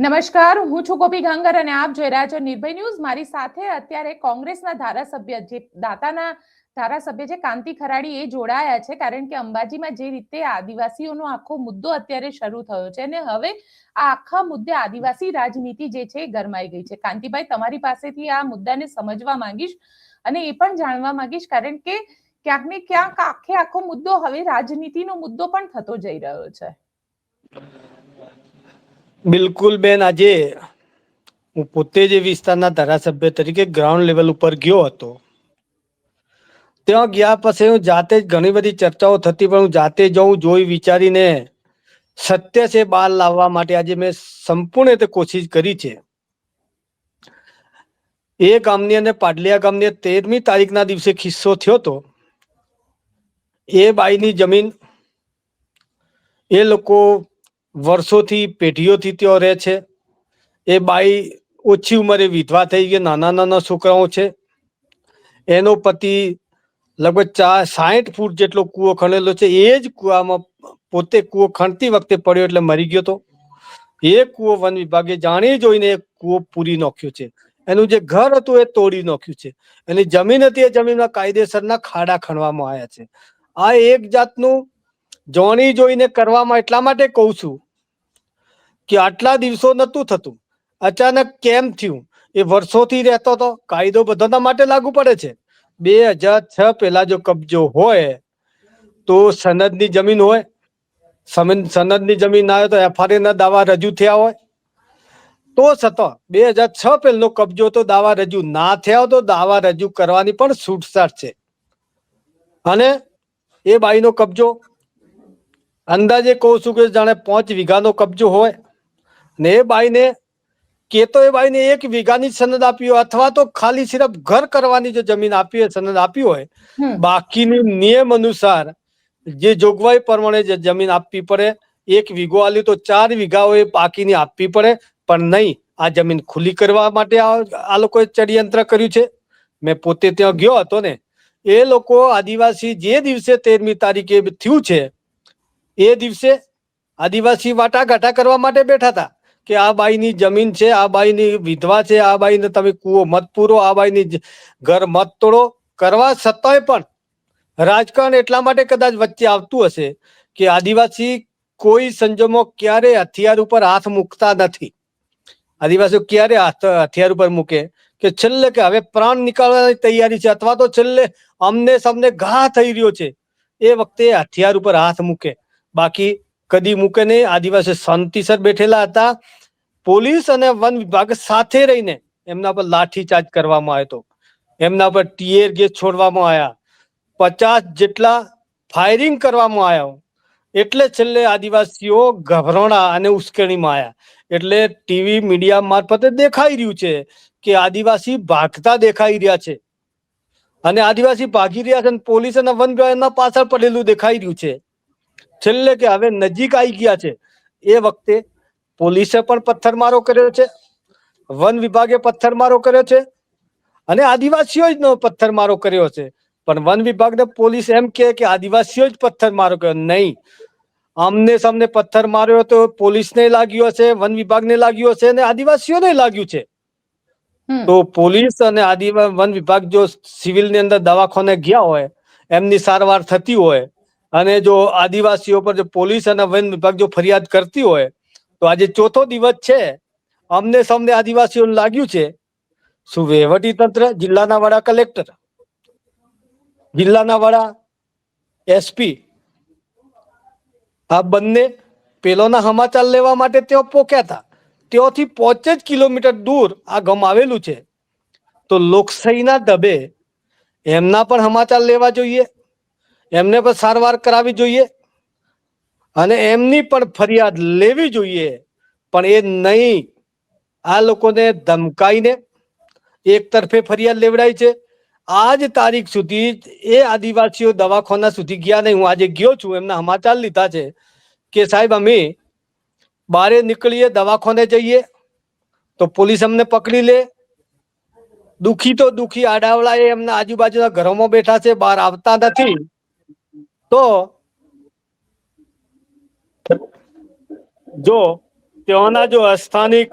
નમસ્કાર, હું છું ગોપી ગાંગર અને આપ જોઈ રહ્યા છો નિર્ભય ન્યૂઝ. મારી સાથે અત્યારે કોંગ્રેસના ધારાસભ્ય જે કાંતિ ખરાડી એ જોડાયા છે, કારણ કે અંબાજીમાં જે રીતે આદિવાસીઓનો આખો મુદ્દો અત્યારે શરૂ થયો છે અને હવે આ આખા મુદ્દે આદિવાસી રાજનીતિ જે છે એ ગરમાઈ ગઈ છે. કાંતિભાઈ, તમારી પાસેથી આ મુદ્દાને સમજવા માંગીશ અને એ પણ જાણવા માંગીશ, કારણ કે ક્યાંક ને ક્યાંક આખો મુદ્દો હવે રાજનીતિનો મુદ્દો પણ થતો જઈ રહ્યો છે. બિલકુલ બેન, આજે હું પોતે જે વિસ્તારના ધારાસભ્ય તરીકે ગ્રાઉન્ડ લેવલ ઉપર ગયો હતો. ત્યાં ગયા પછી હું જાતે જ ઘણી બધી ચર્ચાઓ થતી, પણ હું જાતે જઉં જોઈ વિચારીને સત્ય છે બહાર લાવવા માટે આજે મેં સંપૂર્ણ રીતે કોશિશ કરી છે. એ ગામની અને પાડલિયા ગામની 13મી તારીખના દિવસે કિસ્સો થયો હતો. એ બાઈની જમીન એ લોકો વર્ષોથી પેઢીઓથી ત્યાં રહે છે. એ બાઈ ઓછી ઉંમરે વિધવા થઈ ગઈ, નાના નાના છોકરાઓ છે. એનો પતિ લગભગ 60 ફૂટ જેટલો કૂવો ખણેલો છે. એ જ કૂવામાં પોતે કૂવો ખણતી વખતે પડ્યો એટલે મરી ગયો હતો. એ કૂવો વન વિભાગે જાણી જોઈને એ કૂવો પૂરી નાખ્યો છે. એનું જે ઘર હતું એ તોડી નાખ્યું છે. એની જમીન હતી, એ જમીનમાં કાયદેસરના ખાડા ખણવામાં આવ્યા છે. આ એક જાતનું જાણી જોઈને કરવામાં એટલા માટે કહું છું કે આટલા દિવસો નહોતું થતું, અચાનક કેમ થયું? એ વર્ષોથી રહેતો હતો. કાયદો બધાના માટે લાગુ પડે છે. 2006 પહેલા જો કબજો હોય તો સનદની જમીન હોય, સનદની જમીન ના હોય તો FRA ના દાવા રજૂ થયા હોય તો છતાં 2006 પહેલનો કબજો તો દાવા રજૂ ના થયા તો દાવા રજૂ કરવાની પણ છૂટછાટ છે. અને એ બાઈનો કબજો અંદાજે કહું છું કે જાણે 5 વીઘાનો કબજો હોય ને એ બાઈને કે તો એ બાઈને 1 વીઘાની સનદ આપી હોય અથવા તો ખાલી સિર્ફ ઘર કરવાની જો જમીન આપી હોય, સનદ આપી હોય, બાકીની નિયમ અનુસાર જે જોગવાઈ પ્રમાણે જે જમીન આપવી પડે, 1 વીઘો આલ્યું તો 4 વીઘાઓ એ બાકીની આપવી પડે. પણ નહીં, આ જમીન ખુલ્લી કરવા માટે આ લોકોએ ષડયંત્ર કર્યું છે. મેં પોતે ત્યાં ગયો હતો ને, એ લોકો આદિવાસી જે દિવસે 13મી તારીખે થયું છે એ દિવસે આદિવાસી વાટાઘાટા કરવા માટે બેઠા હતા કે આ બાઈની જમીન છે, આ બાઈની વિધવા છે, આ બાઈને તમે કૂવો મત પૂરો, આ બાઈની ઘર મત તોડો કરવા છતાંય પણ રાજકારણ એટલા માટે કદાચ વચ્ચે આવતું હશે કે આદિવાસી કોઈ સંજોગોમાં ક્યારે હથિયાર ઉપર હાથ મૂકતા નથી. આદિવાસીઓ ક્યારે હથિયાર ઉપર મૂકે કે છેલ્લે કે હવે પ્રાણ નીકાળવાની તૈયારી છે અથવા તો છેલ્લે અમને સમને ઘા થઈ રહ્યો છે એ વખતે હથિયાર ઉપર હાથ મૂકે, બાકી કદી મૂકે નહીં. આદિવાસી શાંતિસર બેઠેલા હતા. પોલીસ અને વન વિભાગ સાથે રહીને એમના પર લાઠીચાર્જ કરવામાં આવ્યો હતો, એમના પર ટીયર ગેસ છોડવામાં આવ્યા, 50 જેટલા ફાયરિંગ કરવામાં આવ્યા. એટલે છેલ્લે આદિવાસીઓ ગભરાણા અને ઉશ્કેરણીમાં આવ્યા. એટલે ટીવી મીડિયા મારફતે દેખાઈ રહ્યું છે કે આદિવાસી ભાગતા દેખાઈ રહ્યા છે અને આદિવાસી ભાગી રહ્યા છે અને પોલીસ અને વન વિભાગ એમના પાછળ પડેલું દેખાઈ રહ્યું છે. છેલ્લે કે હવે નજીક આવી ગયા છે એ વખતે પોલીસે પણ પથ્થરમારો કર્યો છે, વન વિભાગે પથ્થરમારો કર્યો છે અને આદિવાસીઓ જ પથ્થરમારો કર્યો છે. પણ વન વિભાગ ને પોલીસ એમ કે આદિવાસીઓ જ પથ્થરમારો કર્યો. નહીં, આમને સામને પથ્થર માર્યો તો પોલીસને લાગ્યો હશે, વન વિભાગને લાગ્યો હશે અને આદિવાસીઓને લાગ્યું છે. તો પોલીસ અને વન વિભાગ જો સિવિલની અંદર દવાખાને ગયા હોય, એમની સારવાર થતી હોય અને જો આદિવાસીઓ પર જો પોલીસ અને વન વિભાગ જો ફરિયાદ કરતી હોય તો આજે 4થો દિવસ છે, અમને સમને આદિવાસીઓને લાગ્યું છે. શું વહીવટી તંત્ર, જિલ્લાના વડા કલેક્ટર, જિલ્લાના વડા SP, આ બંને પેલોના સમાચાર લેવા માટે તેઓ પોક્યા હતા. તેઓથી 5 જ કિલોમીટર દૂર આ ગામ આવેલું છે. તો લોકશાહીના ઢબે એમના પણ સમાચાર લેવા જોઈએ, એમને પણ સારવાર કરાવી જોઈએ અને એમની પણ ફરિયાદ લેવી જોઈએ. પણ એ નહીં, આ લોકોને ધમકાઈને એક તરફે ફરિયાદ લેવડાય છે. આજ તારીખ સુધી એ આદિવાસીઓ દવાખાના સુધી ગયા નહીં. હું આજે ગયો છું, એમના સમાચાર લીધા છે કે સાહેબ અમે બારે નીકળીએ, દવાખાને જઈએ તો પોલીસ અમને પકડી લે. દુખી તો દુખી આડાવડા એ એમના આજુબાજુના ઘરોમાં બેઠા છે, બહાર આવતા નથી. તો જો ત્યાંના જો સ્થાનિક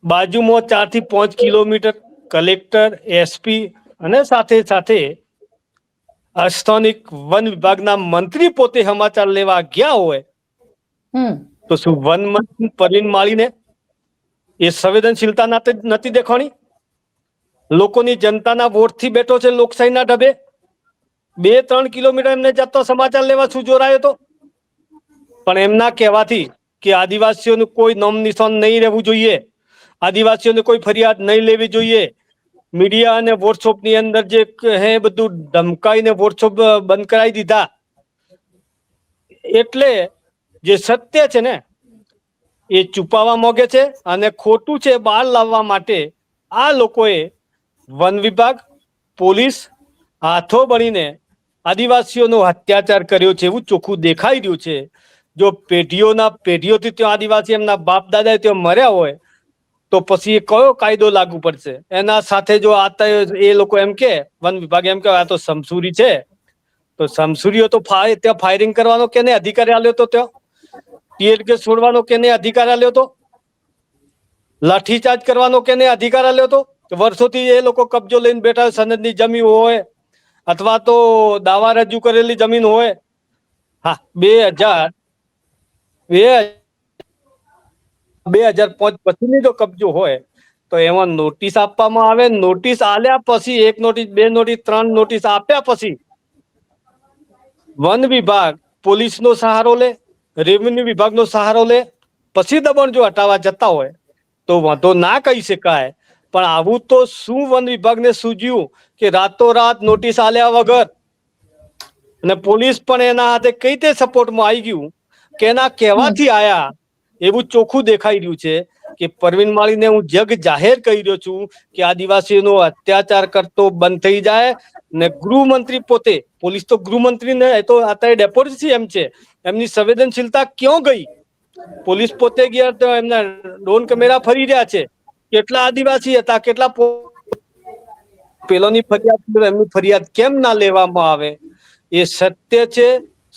બાજુમાં 4 થી 5 કિલોમીટર કલેક્ટર, એસપી અને સાથે સાથે સ્થાનિક વન વિભાગના મંત્રી પોતે સમાચાર લેવા ગયા હોય તો શું વન મંત્રી પરવીન માળીને એ સંવેદનશીલતા નથી દેખાણી? લોકોની જનતાના વોટથી બેઠો છે લોકશાહીના ઢબે. 2-3 કિલોમીટર એમને જતો સમાચાર લેવા શું જોરાયો તો? પણ એમના કહેવાથી કે આદિવાસીઓનું કોઈ નામ નિશાન નહીં રહેવું જોઈએ, આદિવાસીઓને કોઈ ફરિયાદ નહીં લેવી જોઈએ, મીડિયા અને વોટ્સઅપ ની અંદર જે હે બધું ધમકાઈને વોટ્સઅપ બંધ કરાવી દીધા. એટલે જે સત્ય છે ને એ છુપાવવા માંગે છે અને ખોટું છે બહાર લાવવા માટે આ લોકોએ વન વિભાગ, પોલીસ હાથો બનીને આદિવાસીઓનો અત્યાચાર કર્યો છે એવું ચોખ્ખું દેખાઈ રહ્યું છે. જો પેઢીઓથી ત્યાં આદિવાસી એમના બાપ દાદા ત્યાં મર્યા હોય તો પછી કયો કાયદો લાગુ પડશે? એના સાથે જો એ લોકો એમ કે વન વિભાગ એમ કે આ તો સમસુરી છે, તો સમસુરીઓ તો ત્યાં ફાયરિંગ કરવાનો કેને અધિકાર આલ્યો તો? ત્યાં ટીયર ગેસ છોડવાનો કેને અધિકાર આલ્યો તો? લાઠીચાર્જ કરવાનો કેને અધિકાર આલ્યો તો? વર્ષોથી એ લોકો કબજો લઈને બેઠા, સનદની જમીન હોય અથવા તો દાવા રજૂ કરેલી જમીન હોય. હા, 2005 પછીની જો કબજો હોય તો એમાં નોટિસ આપવામાં આવે. નોટિસ આલ્યા પછી 1 નોટિસ, 2 નોટિસ, 3 નોટિસ આપ્યા પછી વન વિભાગ પોલીસનો સહારો લે, રેવન્યુ વિભાગનો સહારો લે, પછી દબાણ જો હટાવવા જતા હોય તો વાંધો ના કહી શકાય. પણ આવું તો શું વન વિભાગને સૂઝ્યું કે રાતોરાત નોટિસ આલ્યા વગર અને પોલીસ પણ એના હાથે કઈ રીતે સપોર્ટમાં આવી ગયું કે એના કહેવાથી આયા એવું ચોખ્ખું દેખાઈ રહ્યું છે. કે પરવીન માળીને હું જગ જાહેર કહી રહ્યો છું કે આદિવાસીઓનો અત્યાચાર કરતો બંધ થઈ જાય. ને ગૃહમંત્રી પોતે, પોલીસ તો ગૃહમંત્રી ને એ તો અત્યારે ડેપ્યુટી સીએમ છે, એમની સંવેદનશીલતા ક્યાં ગઈ? પોલીસ પોતે ગયા તો એમના ડ્રોન કેમેરા ફરી રહ્યા છે. કેટલા આદિવાસી હતા, કેટલા પેલોની ફરિયાદ, એમની ફરિયાદ કેમ ના લેવામાં આવે? એ સત્ય છે.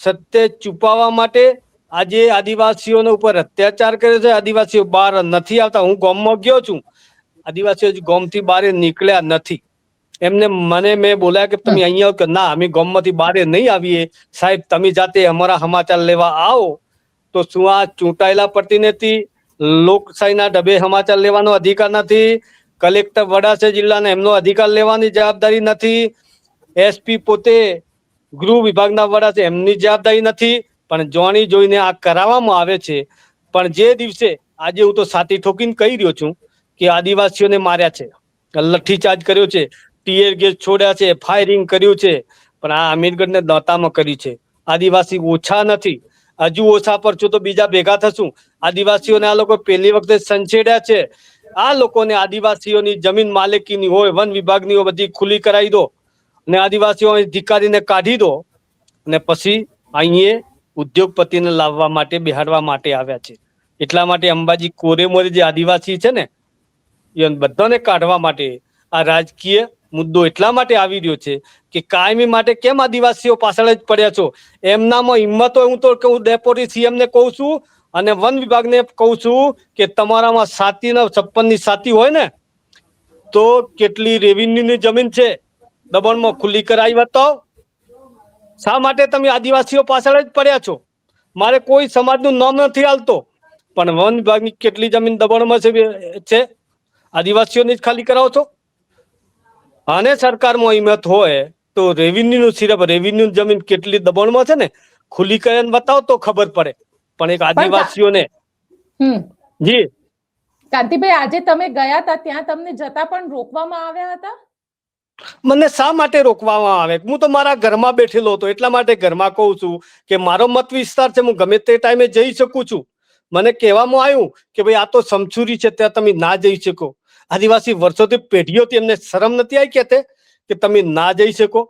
સત્ય છુપાવવા માટે આજે આદિવાસીઓના ઉપર અત્યાચાર કરે છે. આદિવાસીઓ બહાર નથી આવતા. હું ગામમાં ગયો છું, આદિવાસીઓ ગામથી બહાર નીકળ્યા નથી. મને મેં બોલ્યા કે તમે અહીંયા કે ના, અમે ગામમાંથી બહાર નહીં આવીએ. સાહેબ તમે જાતે અમારા સમાચાર લેવા આવો. તો શું આ ચૂંટાયેલા પ્રતિનિધિ લોકશાહીના ઢબે સમાચાર લેવાનો અધિકાર નથી? કલેક્ટર વડા છે જિલ્લાના, એમનો અધિકાર લેવાની જવાબદારી નથી? એસપી પોતે ગૃહ વિભાગના વડા છે, એમની જવાબદારી નથી? પણ જોણી જોઈને આ કરાવવામાં આવે છે. પણ જે દિવસે આજે હું તો સાથી ઠોકીને કહી રહ્યો છું કે આદિવાસીઓને માર્યા છે, લઠ્ઠીચાર્જ કર્યો છે, ટીયર ગેસ છોડ્યા છે, ફાયરિંગ કર્યું છે, પણ આ અમીરગઢને દાંતામાં કર્યું છે. આદિવાસી ઓછા નથી, હજુ ઓછા પર છું તો બીજા ભેગા થશું. આદિવાસીઓને આ લોકો પહેલી વખતે સંછેડ્યા છે. આ લોકોને આદિવાસીઓની જમીન માલિકીની હોય, વન વિભાગની હોય, બધી ખુલ્લી કરાવી દો ને આદિવાસીઓ ધિકારીને કાઢી દો અને પછી અહીંયા ઉદ્યોગપતિને લાવવા માટે, બેહાડવા માટે આવ્યા છે. એટલા માટે અંબાજી કોરેમોરે જે આદિવાસી છે ને એ બધાને કાઢવા માટે આ રાજકીય મુદ્દો એટલા માટે આવી રહ્યો છે કે કાયમી માટે કેમ આદિવાસીઓ પાછળ જ પડ્યા છો? એમનામાં હિંમત હોય, હું તો કહું ડેપ્યુટી સીએમ ને કહું છું અને વન વિભાગને કહું છું કે તમારામાં 56 સાતી હોય ને તો કેટલી રેવન્યુની જમીન છે દબાણમાં ખુલ્લી કરાવી બતાવો. શા માટે તમે આદિવાસીઓ પાછળ જ પડ્યા છો? મારે કોઈ સમાજનું નામ નથી હાલતો, પણ વન વિભાગની કેટલી જમીન દબાણમાં છે આદિવાસીઓની જ ખાલી કરાવો છો. અને સરકારમાં હિંમત હોય તો રેવન્યુનું, સિર્ફ રેવન્યુ જમીન કેટલી દબાણમાં છે ને ખુલ્લી કરીને બતાવો તો ખબર પડે. પણ એક આદિવાસીઓને જી કાંતિભાઈ, આજે તમે ગયા હતા ત્યાં તમને જતા પણ રોકવામાં આવ્યા હતા? મને શા માટે રોકવામાં આવે? હું તો મારા ઘરમાં બેઠેલો હતો, એટલા માટે ઘરમાં કહું છું કે મારો મત વિસ્તાર છે, હું ગમે તે ટાઈમે જઈ શકું છું. મને કહેવામાં આવ્યું કે ભાઈ આ તો સમસુરી છે, ત્યાં તમે ના જઈ શકો. આદિવાસી વર્ષોથી પેઢીઓથી એમને શરમ નથી આવી કે તમે ના જઈ શકો?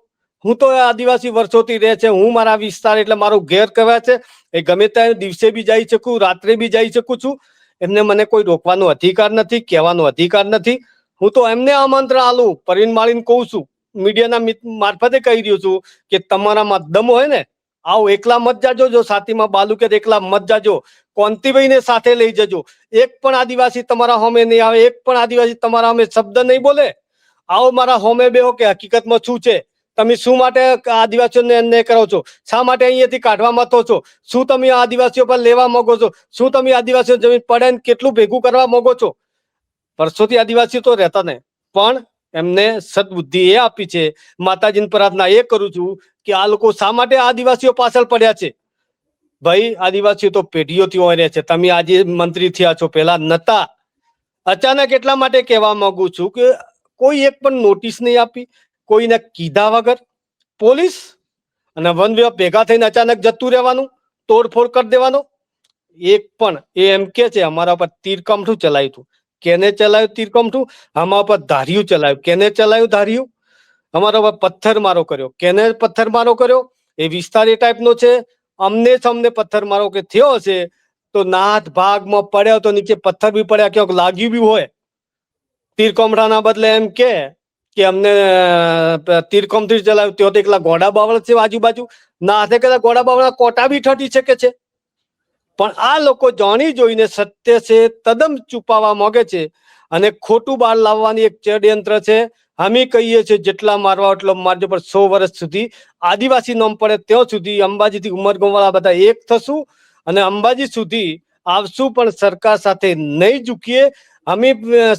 હું તો આદિવાસી વર્ષોથી રહે છે, હું મારા વિસ્તાર એટલે મારું ઘેર કહેવાય છે, એ ગમે ત્યાં દિવસે બી જઈ શકું, રાત્રે બી જઈ શકું છું. એમને મને કોઈ રોકવાનો અધિકાર નથી, કહેવાનો અધિકાર નથી. હું તો એમને આમંત્રણ આલું, પરવીન માળીને કહું છું, મીડિયાના મારફતે કહી રહ્યો છું કે તમારામાં દમ હોય ને આવો એકલા મત જાજો, જો સાતીમાં બાલુ કે એકલા મત જાજો, કોંતીભાઈને સાથે લઈ જજો. એક પણ આદિવાસી તમારા હોમે નહીં આવે, એક પણ આદિવાસી તમારા હોમે શબ્દ નહીં બોલે. આવો મારા હોમે બેહો કે હકીકતમાં શું છે, તમે શું માટે આદિવાસીઓને અન્યાય કરો છો, શા માટે અહીંયાથી કાઢવા માંગો છો, શું તમે આદિવાસીઓ પર લેવા માંગો છો, શું તમે આદિવાસીઓ જમીન પડે કેટલું ભેગું કરવા માંગો છો. વર્ષોથી આદિવાસીઓ તો રહેતા ને, પણ એમને સદબુદ્ધિ એ આપી છે. માતાજીની પ્રાર્થના એ કરું છું કે આ લોકો શા માટે આદિવાસીઓ પાછળ પડ્યા છે. ભાઈ આદિવાસીઓ તો પેઢીઓથી હોય છે. તમે આજે મંત્રી થયા છો, પેલા નતા. અચાનક એટલા માટે કહેવા માંગુ છું કે કોઈ એક પણ નોટિસ નહીં આપી, કોઈને કીધા વગર પોલીસ અને વન વિભાગ ભેગા થઈને અચાનક જતું રહેવાનું, તોડફોડ કરી દેવાનો. એક પણ એમ કે છે અમારા પર તીરકમઠું ચલાવ્યું હતું. કેને ચલાવ્યું તીરકમઠું? અમારા પર ધાર્યું ચલાવ્યું. કેને ચલાવ્યું ધાર્યું? અમારા પર પથ્થરમારો કર્યો. કેને પથ્થરમારો કર્યો? એ વિસ્તાર એ ટાઈપનો છે. અમને પથ્થરમારો કે થયો હશે તો નાથ ભાગમાં પડ્યો તો નીચે પથ્થર બી પડ્યા, ક્યાંક લાગ્યું બી હોય. તીરકમઠાના બદલે એમ કે અમને તીરકમથી ચલાવ્યું. ત્યાં તો એકલા ઘોડા બાવળ છે આજુબાજુ, ના હાથે કદાચ ઘોડા બાવળના કોટા બી ઠટી શકે છે. પણ આ લોકો જાણી જોઈને સત્ય છે તદ્દન છુપાવવા માંગે છે અને ખોટું બહાર લાવવાની એક ષડયંત્ર છે. અમે કહીએ છીએ જેટલા મારવા એટલો મારજો, પણ 100 વર્ષ સુધી આદિવાસી નામ પડે ત્યાં સુધી અંબાજીથી ઉમરગામ વાળા બધા એક થશું અને અંબાજી સુધી આવશું, પણ સરકાર સાથે નહીં ઝૂકીએ. અમે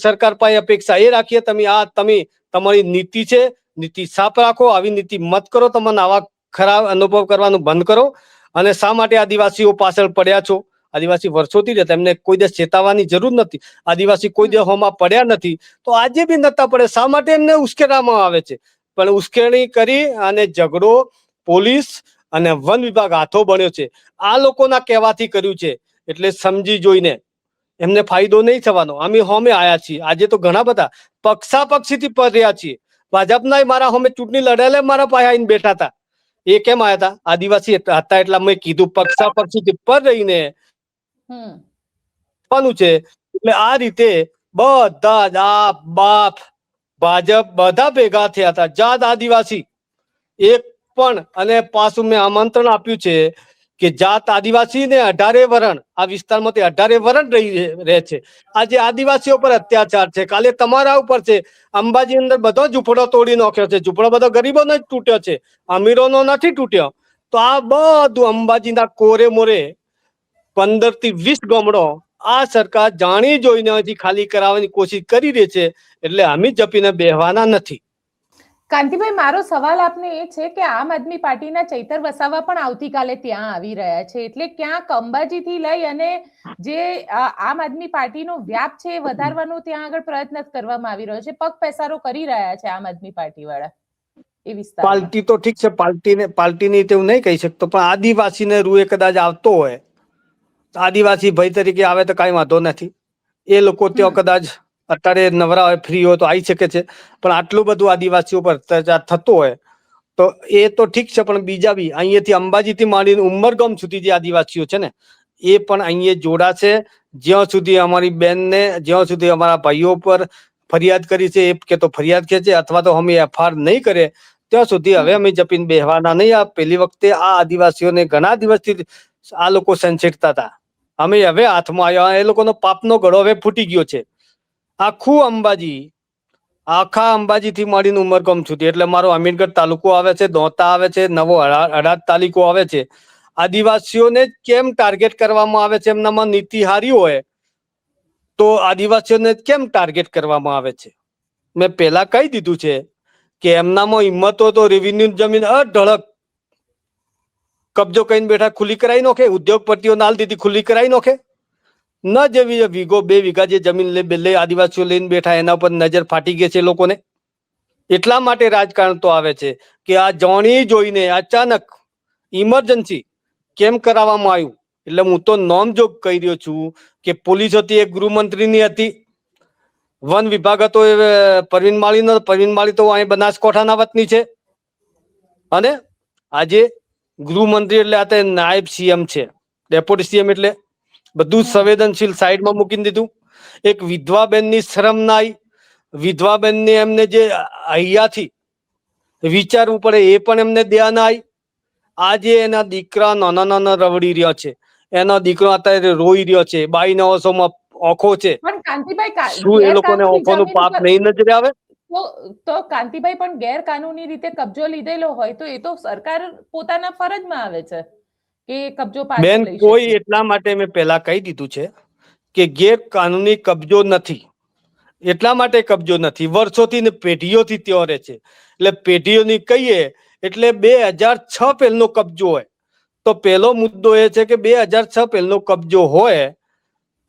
સરકાર પાસે અપેક્ષા એ રાખીએ તમે તમારી નીતિ છે, નીતિ સાફ રાખો. આવી નીતિ મત કરો. તમને આવા ખરાબ અનુભવ કરવાનું બંધ કરો. અને શા માટે આદિવાસીઓ પાછળ પડ્યા છો? આદિવાસી વર્ષોથી રહેતા, એમને કોઈ દિવસ ચેતવવાની જરૂર નથી. આદિવાસી કોઈ દિવસ હોમાં પડ્યા નથી, તો આજે બી નતા પડે. શા માટે એમને ઉશ્કેરવામાં આવે છે? પણ ઉશ્કેરણી કરી અને ઝઘડો પોલીસ અને વન વિભાગ હાથો બન્યો છે. આ લોકોના કહેવાથી કર્યું છે, એટલે સમજી જોઈને એમને ફાયદો નહીં થવાનો. અમે હોમે આવ્યા છીએ. આજે તો ઘણા બધા પક્ષાપક્ષીથી પર રહ્યા છીએ. ભાજપના મારા હોમે ચૂંટણી લડેલા મારા પાસે આવીને બેઠા હતા. એ કેમ આવ્યા હતા? આદિવાસી હતા એટલા મેં કીધું પક્ષાપક્ષીથી પર રહીને છે. એટલે આ રીતે બધા જ આ બાપ ભાજપ બધા ભેગા થયા હતા. જાત આદિવાસી એક પણ, અને પાછું મેં આમંત્રણ આપ્યું છે કે જાત આદિવાસી ને 18 વરણ આ વિસ્તારમાંથી 18 વરણ રહે છે. આજે આદિવાસીઓ પર અત્યાચાર છે, કાલે તમારા ઉપર છે. અંબાજી અંદર બધો ઝૂંપડો તોડી નાખ્યો છે. ઝૂંપડો બધો ગરીબોનો જ તૂટ્યો છે, અમીરોનો નથી તૂટ્યો. તો આ બધું અંબાજીના કોરે મોરે 15 થી 20 ગામડો આ સરકાર જાણી જોઈને ખાલી કરાવવાની કોશિશ કરી રહી છે. એટલે અમે જપીને બેહવાના નથી. કાંતિભાઈ, મારો સવાલ આપને એ છે કે આમ આદમી પાર્ટીના ચૈતર વસાવા પણ આવતીકાલે ત્યાં આવી રહ્યા છે, એટલે ક્યાંક અંબાજીથી લઈ અને જે આમ આદમી પાર્ટીનો વ્યાપ છે એ વધારવાનો ત્યાં આગળ પ્રયત્ન કરવામાં આવી રહ્યો છે, પગ પેસારો કરી રહ્યા છે આમ આદમી પાર્ટી વાળા એ વિસ્તાર. પાર્ટી તો ઠીક છે, પાર્ટીની તેવું નહીં કહી શકતો, પણ આદિવાસીને રૂએ કદાચ આવતો હોય, આદિવાસી ભાઈ તરીકે આવે તો કઈ વાંધો નથી. એ લોકો ત્યાં કદાચ અત્યારે નવરા હોય, ફ્રી હોય તો આવી શકે છે. પણ આટલું બધું આદિવાસીઓ પર અત્યાચાર થતો હોય તો એ તો ઠીક છે, પણ બીજા બી અહીંયાથી અંબાજીથી માંડીને ઉમરગામ સુધી જે આદિવાસીઓ છે ને એ પણ અહીંયા જોડાશે. જ્યાં સુધી અમારી બેનને, જ્યાં સુધી અમારા ભાઈઓ પર ફરિયાદ કરી છે એ કે તો ફરિયાદ ખેંચે અથવા તો અમે એફઆઈઆર નહીં કરે ત્યાં સુધી હવે અમે જપીને બેહવાના નહીં. આ પેલી વખતે આ આદિવાસીઓને ઘણા દિવસથી આ લોકો સંછેડતા હતા. અમે હવે હાથમાં આવ્યા. એ લોકોનો પાપનો ગળો હવે ફૂટી ગયો છે. આખું અંબાજી, આખા અંબાજીથી માંડીને ઉમરગામ સુધી, એટલે મારો અમીરગઢ તાલુકો આવે છે, દોતા આવે છે, નવો હડાદ તાલુકો આવે છે. આદિવાસીઓને કેમ ટાર્ગેટ કરવામાં આવે છે? એમનામાં નીતિ હારી હોય તો આદિવાસીઓને કેમ ટાર્ગેટ કરવામાં આવે છે? મેં પહેલા કહી દીધું છે કે એમનામાં હિંમત હોય તો રેવન્યુ જમીન અઢળક કબજો કરીને બેઠા, ખુલ્લી કરાવી નાખે. ઉદ્યોગપતિઓ નાલ દીધી ખુલ્લી કરાવી નાખે. ન જેવી વીઘો 2 વીઘા જે જમીન લે આદિવાસીઓ લઈને બેઠા, એના ઉપર નજર ફાટી ગઈ છે લોકોને. એટલા માટે રાજકારણ તો આવે છે કે આ જાણી જોઈને અચાનક ઇમરજન્સી કેમ કરાવવામાં આવ્યું. એટલે હું તો નોમજોગ કહી રહ્યો છું કે પોલીસ હતી એ ગૃહમંત્રીની હતી, વન વિભાગ હતો એ પરવીન માળીનો. પરવીન માળી તો અહીં બનાસકાંઠાના વતની છે, અને આજે ગૃહમંત્રી એટલે આ નાયબ સીએમ છે, ડેપ્યુટી સીએમ, એટલે બધું સંવેદનશીલ સાઈડમાં મૂકી દીધું. એક વિધવા બેનની શરમ ના આવી. વિધવા બેનને એમને જે અહીંયાથી વિચારવું પડે એ પણ એમને ધ્યાન આવી. આજે એના દીકરા નાના નાના રવડી રહ્યા છે, એનો દીકરો અત્યારે રોઈ રહ્યો છે, બાઈના ઓસોમાં ઓખો છે. પણ કાંતિભાઈ શું એ લોકોને ગેરકાનૂની ઓખોનું જમીન પાપ પર નહીં નજરે આવે? તો કાંતિભાઈ પણ ગેરકાનૂની રીતે કબજો લીધેલો હોય તો એ તો સરકાર પોતાના ફરજમાં આવે છે કે કબજો પાછો બેન, લઈ કોઈ શકે. એટલા માટે મેં પહેલા કહી દીધું છે કે ગેરકાનૂની કબજો નથી, એટલા માટે કબજો નથી, વર્ષોથી ને પેઢીઓથી ત્યાં રહે છે. એટલે પેઢીઓની કહીએ એટલે 2006 પહેલનો કબજો હોય તો પહેલો મુદ્દો એ છે કે 2006 પહેલનો કબજો હોય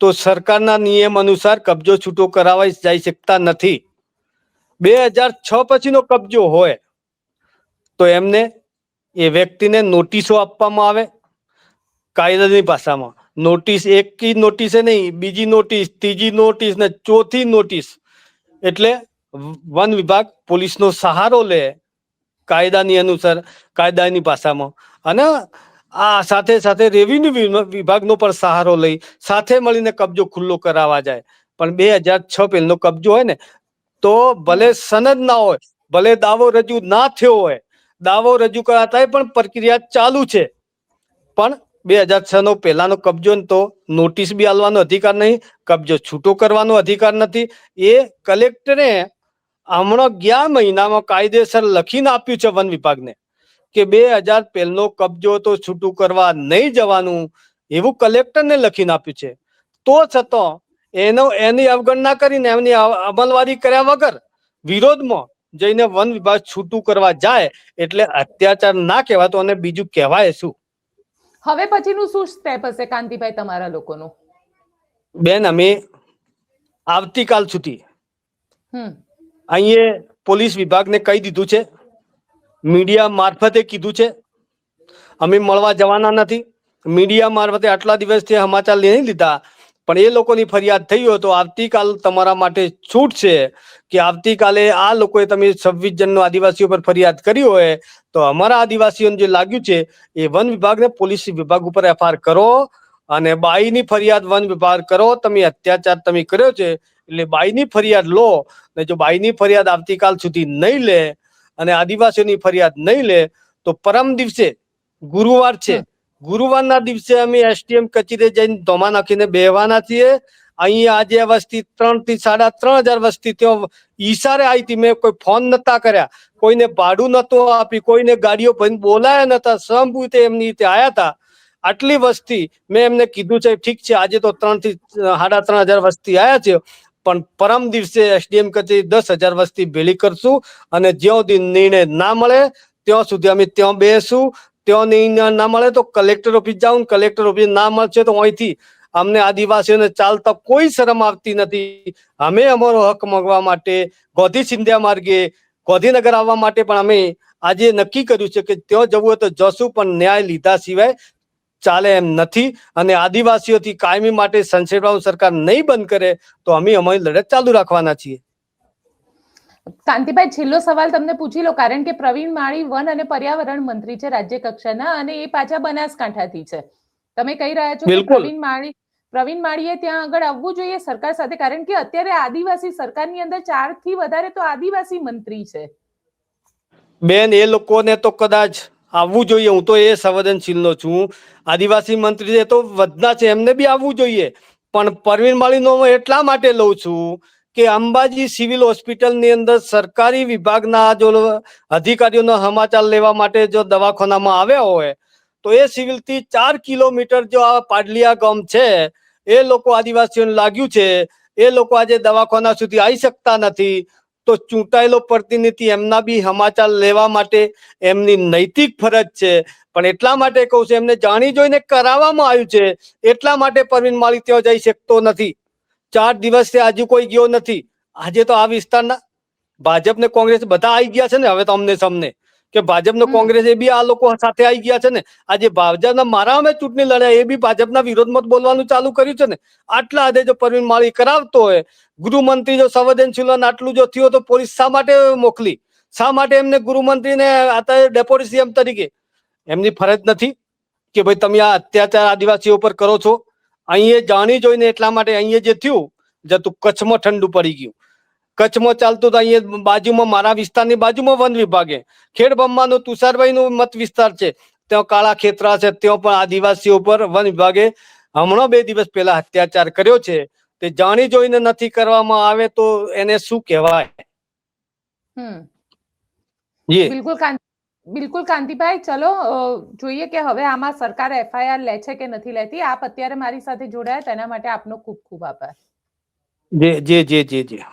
તો સરકારના નિયમ અનુસાર કબજો છૂટો કરાવાઈ જઈ શકતા નથી. 2006 પછીનો કબજો હોય તો એમને એ વ્યક્તિને નોટિસો આપવામાં આવે કાયદાની ભાષામાં. નોટિસ એક નોટિસે નહીં, બીજી નોટિસ, ત્રીજી નોટિસ ને ચોથી નોટિસ. એટલે વન વિભાગ પોલીસનો સહારો લે કાયદાની અનુસાર, કાયદાની ભાષામાં, અને આ સાથે સાથે રેવન્યુ વિભાગનો પણ સહારો લઈ સાથે મળીને કબજો ખુલ્લો કરાવવા જાય. પણ 2006 પહેલનો કબજો હોય ને તો ભલે સનદ ના હોય, ભલે દાવો રજૂ ના થયો હોય, દાવો રજૂ કરાતા પણ પ્રક્રિયા ચાલુ છે, પણ 2006 નો પહેલાનો કબજો તો નોટિસ બી આલવાનો અધિકાર નહીં, કબજો છૂટો કરવાનો અધિકાર નથી. એ કલેક્ટરે હમણાં ગયા મહિનામાં કાયદેસર લખીને આપ્યું છે વન વિભાગને કે 2000 પહેલનો કબજો તો છૂટું કરવા નહીં જવાનું, એવું કલેક્ટરને લખીને આપ્યું છે. તો છતાં એની અવગણના કરીને એમની અમલવારી કર્યા વગર વિરોધમાં જઈને વન વિભાગ છૂટું કરવા જાય એટલે અત્યાચાર ના કહેવાતો અને બીજું કહેવાય શું? હવે પછીનું શું સ્ટેપ હશે કાંતિભાઈ તમારા લોકોનું? બેન, અમે આવતીકાલ સુધી અહીંયા પોલીસ વિભાગને કહી દીધું છે, મીડિયા મારફતે કીધું છે, અમે મળવા જવાના નથી. મીડિયા મારફતે આટલા દિવસથી સમાચાર નહીં લીધા, પણ એ લોકોની ફરિયાદ થઈ હોય તો આવતીકાલ તમારા માટે છૂટ છે કે આવતીકાલે આ લોકોએ તમે 26 જણનો આદિવાસીઓ પર ફરિયાદ કરી હોય તો અમારા આદિવાસીઓને જે લાગ્યું છે એ વન વિભાગને પોલીસ વિભાગ ઉપર એફઆઈઆર કરો અને બાઈની ફરિયાદ વન વિભાગ કરો. તમે અત્યાચાર તમે કર્યો છે એટલે બાઈની ફરિયાદ લો, ને જો બાઈની ફરિયાદ આવતીકાલ સુધી નહીં લે અને આદિવાસીઓની ફરિયાદ નહીં લે તો પરમ દિવસે ગુરુવાર છે, ગુરુવારના દિવસે અમે એસટીએમ કચેરી જઈને ધોમા નાખીને બેહવાના છીએ. અહીંયા આજે વસ્તી 3 થી 3.5 વસ્તી ત્યાં ઈશારે આવી હતી. મેં કોઈ ફોન નતા કર્યા, કોઈને ભાડું નતું આપી, કોઈને ગાડીઓ ભરીને બોલાયા નતા, સંભૂતે એમની રીતે આવ્યા હતા. આટલી વસ્તી મેં એમને કીધું છે ઠીક છે આજે તો 3 થી 3.5 વસ્તી આવ્યા છે, પણ પરમ દિવસે એસડીએમ કચેરી 10,000 વસ્તી ભેળી કરશું અને જ્યાં સુધી નિર્ણય ના મળે ત્યાં સુધી અમે ત્યાં બેસું. ત્યાં નિર્ણય ના મળે તો કલેક્ટર ઓફિસ જાઉં, કલેક્ટર ઓફિસ ના મળશે તો અહીંથી અમને આદિવાસીઓને ચાલતા કોઈ શરમ આવતી નથી. અમે અમારો હક માંગવા માટે ગોધી સિંધિયા માર્ગે ગોધીનગર આવવા માટે પણ અમે આજે નક્કી કર્યું છે કે ત્યાં જવું હોય તો જશું, પણ ન્યાય લીધા સિવાય ચાલે એમ નથી. અને આદિવાસીઓથી કાયમી માટે સંસેડવાનું સરકાર નહીં બંધ કરે તો અમે અમારી લડત ચાલુ રાખવાના છીએ. કાંતિભાઈ, છેલ્લો સવાલ તમને પૂછી લો, કારણ કે પ્રવીણ માળી વન અને પર્યાવરણ મંત્રી છે રાજ્ય કક્ષાના અને એ પાછા બનાસકાંઠાથી છે. તમે કહી રહ્યા છો કે પ્રવીણ માળીએ ત્યાં આગળ આવવું જોઈએ સરકાર સાથે, કારણ કે અત્યારે આદિવાસી સરકારની અંદર 4 થી વધારે તો આદિવાસી મંત્રી છે. બેન, એ લોકોને તો કદાચ આવવું જોઈએ, હું તો એ સંવેદનશીલનો છું. આદિવાસી મંત્રી તો વધના છે, એમને બી આવવું જોઈએ, પણ પ્રવીણ માળીનો હું એટલા માટે લઉં છું કે અંબાજી સિવિલ હોસ્પિટલની અંદર સરકારી વિભાગના જો અધિકારીઓનો સમાચાર લેવા માટે જો દવાખાનામાં આવ્યા હોય તો એ સિવિલથી 4 કિલોમીટર જો આ પાડલિયા ગામ છે એ લોકો આદિવાસીઓને લાગ્યું છે, એ લોકો આજે દવાખાના સુધી આવી શકતા નથી. તો ચૂંટાયેલો પ્રતિનિધિ એમના બી સમાચાર લેવા માટે એમની નૈતિક ફરજ છે. પણ એટલા માટે કહું છું, એમને જાણી જોઈને કરાવવામાં આવ્યું છે, એટલા માટે પ્રવીણ માળી ત્યાં જઈ શકતો નથી. 4 દિવસથી આજે કોઈ ગયો નથી. આજે તો આ વિસ્તારના ભાજપ ને કોંગ્રેસ બધા આવી ગયા છે ને. હવે તો અમને સમને કે ભાજપ ને કોંગ્રેસ એ બી આ લોકો સાથે આવી ગયા છે ને. આજે ભાજપના મારા અમે ચૂંટણી લડ્યા એ બી ભાજપના વિરોધમાં બોલવાનું ચાલુ કર્યું છે ને. આટલા હદે જો પ્રવીણ માળી કરાવતો હોય, ગૃહમંત્રી જો સંવેદનશીલ આટલું જો થયું તો પોલીસ શા માટે મોકલી? શા માટે એમને ગૃહમંત્રીને અત્યારે ડેપ્યુટી સીએમ તરીકે? એમની ફરજ નથી કે ભાઈ તમે આ અત્યાચાર આદિવાસીઓ પર કરો છો? અહીંયા જાણી જોઈને એટલા માટે અહીંયા જે થયું જતું કચ્છમાં ઠંડુ પડી ગયું. કચ્છમાં ચાલતું તો અહીંયા બાજુમાં મારા વિસ્તારની બાજુમાં વન વિભાગે ખેડબ્રહ્માનું તુષારભાઈનું મત વિસ્તાર છે, ત્યાં કાળા ખેતરા છે, ત્યાં પણ આદિવાસીઓ પર વન વિભાગે હમણાં 2 દિવસ પહેલા અત્યાચાર કર્યો છે. તે જાણી જોઈને નથી કરવામાં આવે તો એને શું કહેવાય? બિલકુલ કાંતિભાઈ, ચલો જોઈએ કે હવે આમાં સરકાર FIR લે છે કે નથી લેતી. આપ અત્યારે મારી સાથે જોડાયા તેના માટે આપનો ખૂબ ખૂબ આભાર. જી જી જી જી જી.